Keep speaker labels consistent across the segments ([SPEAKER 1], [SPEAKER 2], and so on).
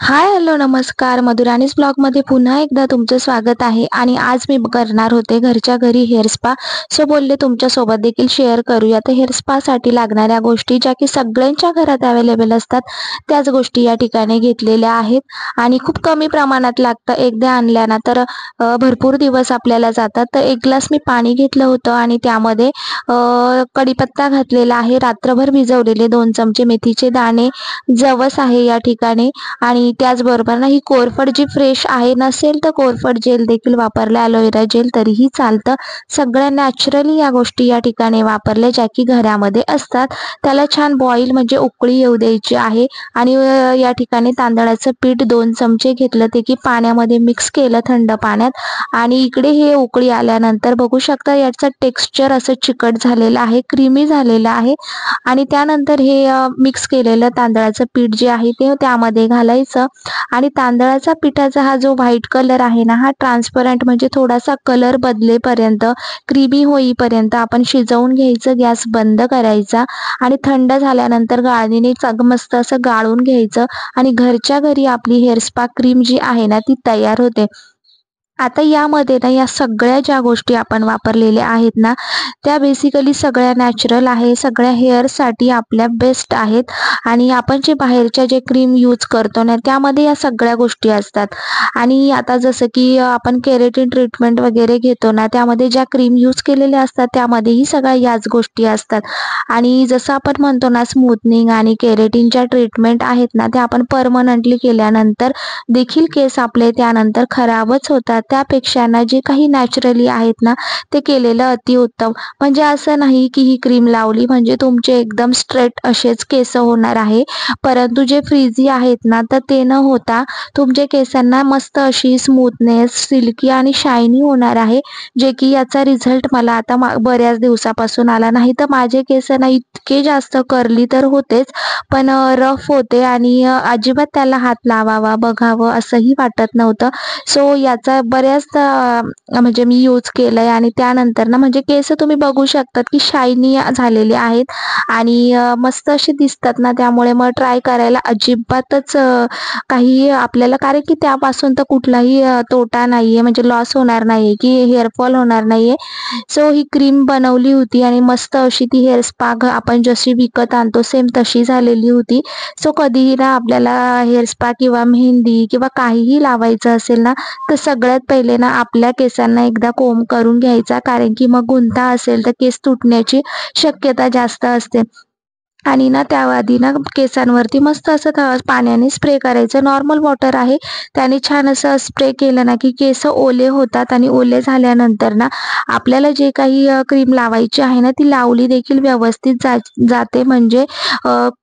[SPEAKER 1] Hi hello नमस्कार, मधुराणीज ब्लॉगमध्ये पुन्हा एकदा तुमचं स्वागत आहे. आणि आज मी करणार होते घरच्या घरी हेअर स्पा. सो बोलले तुमच्यासोबत देखील शेअर करूया. तर हेअर स्पासाठी लागणाऱ्या गोष्टी ज्या की सगळ्यांच्या घरात अवेलेबल असतात त्याच गोष्टी या ठिकाणी घेतलेल्या आहेत आणि खूप कमी प्रमाणात लागतं. एकदा आणल्या ना तर भरपूर दिवस आपल्याला जातात. तर एक ग्लास मी पाणी घेतलं होतं आणि त्यामध्ये कढीपत्ता घातलेला आहे, रात्रभर भिजवलेले 2 चमचे मेथीचे दाणे, जवस आहे या ठिकाणी आणि त्याचबरोबर ना ही कोरफड जी फ्रेश आहे, नसेल तर कोरफड जेल देखील वापरला, ॲलोवेरा जेल तरीही चालतं. सगळ्या नॅचरली या गोष्टी या ठिकाणी वापरल्या ज्या की घरामध्ये असतात. त्याला छान बॉईल म्हणजे उकळी येऊ द्यायची आहे आणि या ठिकाणी तांदळाचं पीठ 2 चमचे घेतलं, ते की पाण्यामध्ये मिक्स केलं थंड पाण्यात आणि इकडे हे उकळी आल्यानंतर बघू शकता याचं टेक्स्चर असं चिकट झालेलं आहे, क्रीमी झालेलं आहे आणि त्यानंतर हे मिक्स केलेलं तांदळाचं पीठ जे आहे ते त्यामध्ये घालायचं आणि तांदळाचा पिठाचा हा जो व्हाईट कलर आहे ना, हा ट्रान्सपरंट म्हणजे थोडासा कलर बदलेपर्यंत, क्रीमी होईपर्यंत आपण शिजवून घ्यायचं. गॅस बंद करायचा आणि थंड झाल्यानंतर गाळणीने मस्त असं गाळून घ्यायचं आणि घरच्या घरी आपली हेअर स्पा क्रीम जी आहे ना ती तयार होते. आता यामध्ये ना या सगळ्या ज्या गोष्टी आपण वापरलेल्या आहेत ना त्या बेसिकली सगळ्या नॅचरल आहे, सगळ्या हेअरसाठी आपल्या बेस्ट आहेत आणि आपण जे बाहेरच्या जे क्रीम यूज करतो ना त्यामध्ये या सगळ्या गोष्टी असतात. आणि आता जसं की आपण केराटिन ट्रीटमेंट वगैरे घेतो ना त्यामध्ये ज्या क्रीम यूज केलेल्या असतात त्यामध्येही सगळ्या याच गोष्टी असतात. आणि जसं आपण म्हणतो ना स्मूथनिंग आणि केराटिनच्या ट्रीटमेंट आहेत ना त्या आपण परमनंटली केल्यानंतर देखील केस आपले त्यानंतर खराबच होतात. त्यापेक्षा ना जे काही नॅचरली आहेत ना ते केलेलं अतिउत्तम. म्हणजे असं नाही की ही क्रीम लावली म्हणजे तुमचे एकदम स्ट्रेट असेच केस होणार आहे, परंतु जे फ्रीझी आहेत ना तर ते न होता तुमच्या केसांना मस्त अशी स्मूथनेस, सिल्की आणि शायनी होणार आहे, जे की याचा रिझल्ट मला आता बऱ्याच दिवसापासून आला. नाही तर माझे केस ना इतके जास्त कर्ली तर होतेच, पण रफ होते आणि अजिबात त्याला हात लावावा बघावं असंही वाटत नव्हतं. सो याचा बऱ्याचदा म्हणजे मी यूज केलंय आणि त्यानंतर ना म्हणजे केस तुम्ही बघू शकतात की शायनी झालेले आहेत आणि मस्त असे दिसतात ना, त्यामुळे मग ट्राय करायला अजिबातच काही आपल्याला, कारण की त्यापासून तर कुठलाही तोटा नाहीये, म्हणजे लॉस होणार नाहीये की हेअरफॉल होणार नाहीये. सो ही क्रीम बनवली होती आणि मस्त अशी ती हेअर स्पा आपण जशी विकत आणतो सेम तशी झालेली होती. सो कधीही ना आपल्याला हेअर स्पा किंवा मेहंदी किंवा काहीही लावायचं असेल ना तर सगळ्यात पहिले ना आपल्या केसांना एकदा कोंब करून घ्यायचा, कारण की मग गुंता असेल तर केस तुटण्याची शक्यता जास्त असते. आणि ना त्याआधी ना केसांवरती मस्त असं पाण्याने स्प्रे करायचं, नॉर्मल वॉटर आहे त्याने छान असं स्प्रे केलं ना की केस ओले होतात आणि ओले झाल्यानंतर ना आपल्याला जे काही क्रीम लावायची आहे ना ती लावली देखील व्यवस्थित जाते. म्हणजे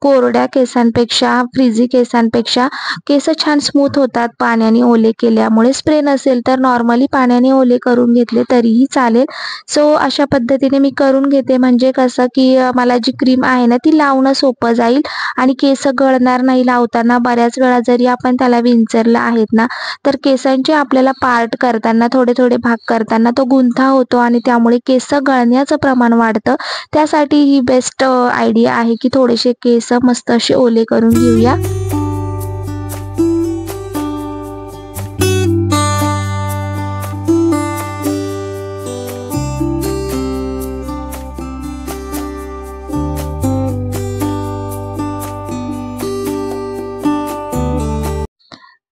[SPEAKER 1] कोरड्या केसांपेक्षा, फ्रीझी केसांपेक्षा केस छान स्मूथ होतात पाण्याने ओले केल्यामुळे. स्प्रे नसेल तर नॉर्मली पाण्याने ओले करून घेतले तरीही चालेल. सो अशा पद्धतीने मी करून घेते, म्हणजे कसं की मला जी क्रीम आहे ना ती लावणं सोपं जाईल आणि केस गळणार नाही लावताना. बऱ्याच वेळा जरी आपण त्याला विंचरलं आहेत ना तर केसांचे आपल्याला पार्ट करताना, थोडे थोडे भाग करताना तो गुंथा होतो आणि त्यामुळे केस गळण्याचं प्रमाण वाढतं. त्यासाठी ही बेस्ट आयडिया आहे की थोडेसे केस मस्त असे ओले करून घेऊया.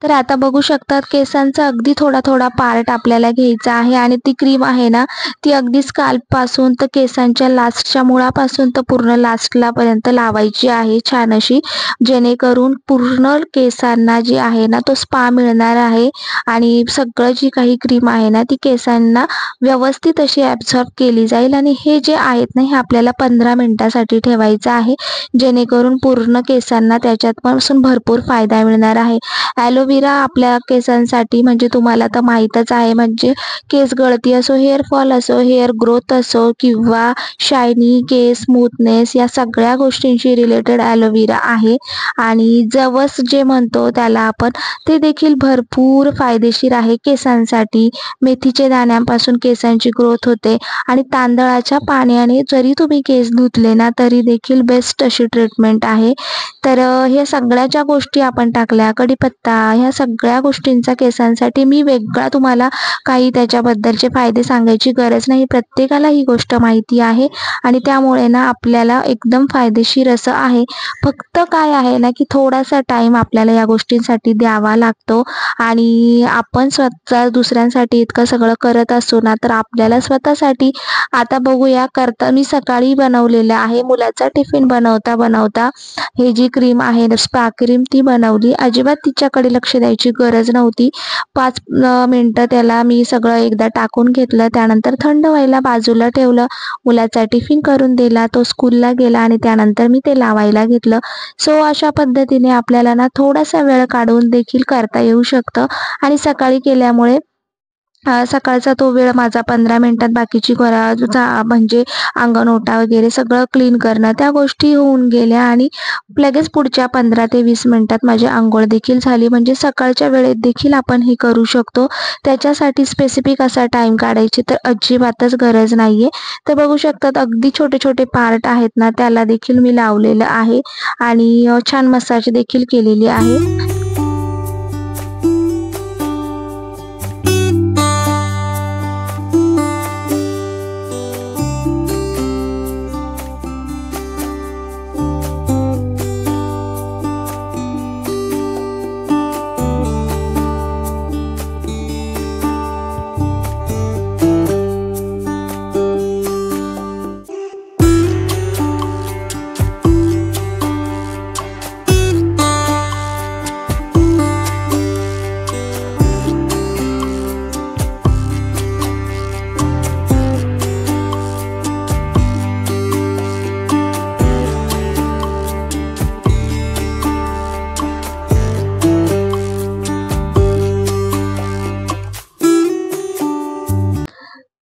[SPEAKER 1] तर आता बघू शकतात केसांचा अगदी थोडा थोडा पार्ट आपल्याला घ्यायचा आहे आणि ती क्रीम आहे ना ती अगदी स्काल्पपासून तर केसांच्या लास्टच्या मुळापासून तर पूर्ण लास्टला पर्यंत लावायची आहे छान अशी, जेणेकरून पूर्ण केसांना जी आहे ना तो स्पा मिळणार आहे आणि सगळं जी काही क्रीम आहे ना ती केसांना व्यवस्थित अशी ॲब्झॉर्ब केली जाईल. आणि हे जे आहेत ना हे आपल्याला 15 मिनिटासाठी ठेवायचं आहे, जेणेकरून पूर्ण केसांना त्याच्यात पासून भरपूर फायदा मिळणार आहे. ॲलोवेरा ॲलोव्हेरा आपल्या केसांसाठी म्हणजे तुम्हाला तर माहीतच आहे, म्हणजे केस गळती असो, हेअर फॉल असो, हेअर ग्रोथ असो किंवा शायनी केस, स्मूथनेस या सगळ्या गोष्टींशी रिलेटेड ॲलोव्हेरा आहे. आणि जवस जे म्हणतो त्याला आपण, ते देखील भरपूर फायदेशीर आहे केसांसाठी. मेथीच्या दाण्यांपासून केसांची ग्रोथ होते आणि तांदळाच्या पाण्याने जरी तुम्ही केस धुतले ना तरी देखील बेस्ट अशी ट्रीटमेंट आहे. तर ह्या सगळ्या ज्या गोष्टी आपण टाकल्या, कढीपत्ता, ह्या सगळ्या गोष्टींचा केसांसाठी मी वेगळा तुम्हाला काही त्याच्याबद्दलचे फायदे सांगायची गरज नाही. प्रत्येकाला ही गोष्ट माहिती आहे आणि त्यामुळे ना आपल्याला एकदम फायदेशीर असं आहे. फक्त काय आहे ना की थोडासा टाईम आपल्याला या गोष्टींसाठी द्यावा लागतो आणि आपण स्वतः दुसऱ्यांसाठी इतकं सगळं करत असतो ना, तर आपल्याला स्वतःसाठी आता बघूया. मी सकाळी बनवलेलं आहे. मुलाचा टिफिन बनवता बनवता हे जी क्रीम आहे स्पा क्रीम ती बनवली. अजिबात तिच्याकडे लक्ष द्यायची गरज नव्हती. 5 मिनिटं त्याला मी सगळं एकदा टाकून घेतलं. त्यानंतर थंड व्हायला बाजूला ठेवलं. मुलाचा टिफिन करून दिला. तो स्कूलला गेला आणि त्यानंतर मी ते लावायला घेतलं. सो अशा पद्धतीने आपल्याला ना थोडासा वेळ काढून देखील करता येऊ शकतं आणि सकाळी केल्यामुळे सकाळचा तो वेळ माझा 15 मिनिटात बाकीची म्हणजे अंगण ओटा वगैरे सगळं क्लीन करणं त्या गोष्टी होऊन गेल्या आणि लगेच पुढच्या 15 ते 20 मिनिटात माझी अंघोळ देखील झाली. म्हणजे सकाळच्या वेळेत देखील आपण हे करू शकतो. त्याच्यासाठी स्पेसिफिक असा टाईम काढायची तर अजिबातच गरज नाहीये. तर बघू शकतात अगदी छोटे छोटे पार्ट आहेत ना त्याला देखील मी लावलेलं आहे आणि छान मसाज देखील केलेली आहे.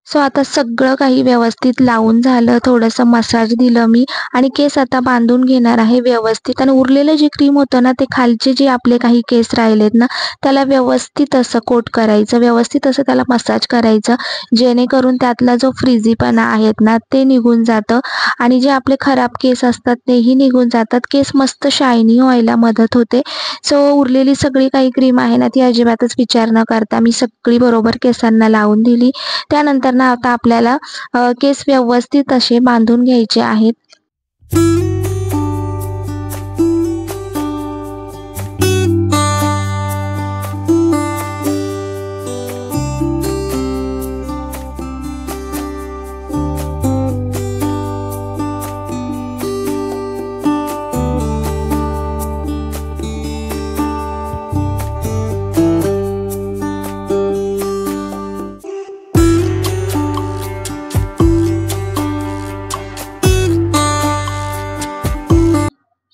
[SPEAKER 1] सो आता सगळं काही व्यवस्थित लावून झालं. थोडंसं मसाज दिलं मी आणि केस आता बांधून घेणार आहे व्यवस्थित. आणि उरलेलं जे क्रीम होतं ना ते खालचे जे आपले काही केस राहिलेत ना त्याला व्यवस्थित असं कोट करायचं, व्यवस्थित असं त्याला मसाज करायचं, जेणेकरून त्यातला जो फ्रिझीपणा आहेत ना ते निघून जातं आणि जे आपले खराब केस असतात तेही निघून जातात. केस मस्त शायनी व्हायला मदत होते. सो उरलेली सगळी काही क्रीम आहे ना ती अजिबातच विचार न करता मी सगळी बरोबर केसांना लावून दिली. त्यानंतर ना आता आपल्याला केस व्यवस्थित असे बांधून घ्यायचे आहेत.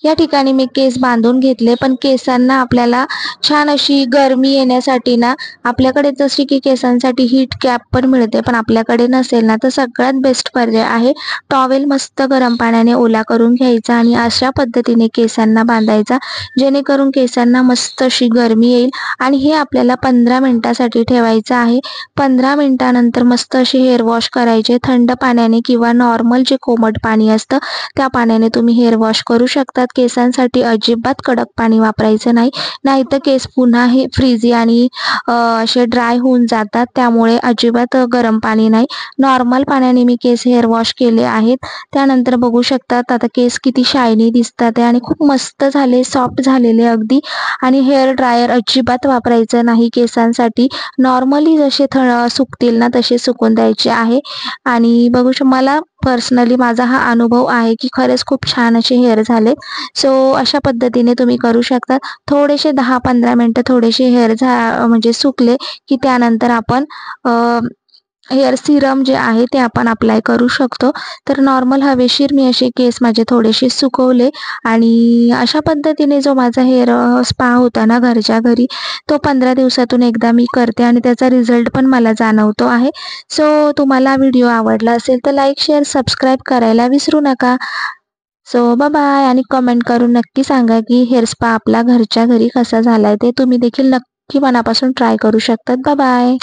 [SPEAKER 1] या ठिकाणी मी केस बांधून घेतले. पण केसांना आपल्याला छान अशी गरमी येण्यासाठी ना आपल्याकडे जशी की केसांसाठी हीट कॅप पण मिळते, पण आपल्याकडे नसेल ना तर सगळ्यात बेस्ट पर्याय आहे टॉवेल मस्त गरम पाण्याने ओला करून घ्यायचा आणि अशा पद्धतीने केसांना बांधायचा, जेणेकरून केसांना मस्त अशी गरमी येईल. आणि हे आपल्याला 15 मिनिटासाठी ठेवायचं आहे. 15 मिनिटानंतर मस्त अशी हेअर वॉश करायचे थंड पाण्याने किंवा नॉर्मल जे कोमट पाणी असतं त्या पाण्याने तुम्ही हेअर वॉश करू शकतात. केसांसाठी अजिबात कडक पाणी वापरायचं नाही, नाहीतर केस पुन्हा हे फ्रीझी आणि असे ड्राय होऊन जातात. त्यामुळे अजिबात गरम पाणी नाही, नॉर्मल पाण्याने मी केस हेअर वॉश केले आहेत. त्यानंतर बघू शकतात आता केस किती शायनी दिसतात आणि खूप मस्त झाले, सॉफ्ट झालेले अगदी. आणि हेअर ड्रायर अजिबात वापरायचं नाही केसांसाठी. नॉर्मली जसे सुकतील ना तसे सुकून द्यायचे आहे. आणि बघू मला पर्सनली माझा हा अनुभव आहे की खरंच खूप छान असे हेअर झाले. सो अशा पद्धतीने तुम्ही करू शकता. थोडेसे 10-15 मिनिटं थोडेसे हेअर म्हणजे सुकले की त्यानंतर आपण हेअर सिरम जे आहे ते आपण अप्लाय करू शकतो. तर नॉर्मल हवेशीर मी असे केस माझे थोडेसे सुकवले आणि अशा पद्धतीने जो माझा हेअर स्पा होता ना घरच्या घरी, तो 15 दिवसातून एकदा मी करते आणि त्याचा रिझल्ट पण मला जाणवतो आहे. सो तुम्हाला व्हिडिओ आवडला असेल तर लाईक, शेअर, सबस्क्राईब करायला विसरू नका. सो बाय आणि कमेंट करून नक्की सांगा की हेअर स्पा आपला घरच्या घरी कसा झालाय ते तुम्ही देखील नक्की मनापासून ट्राय करू शकतात. बाय.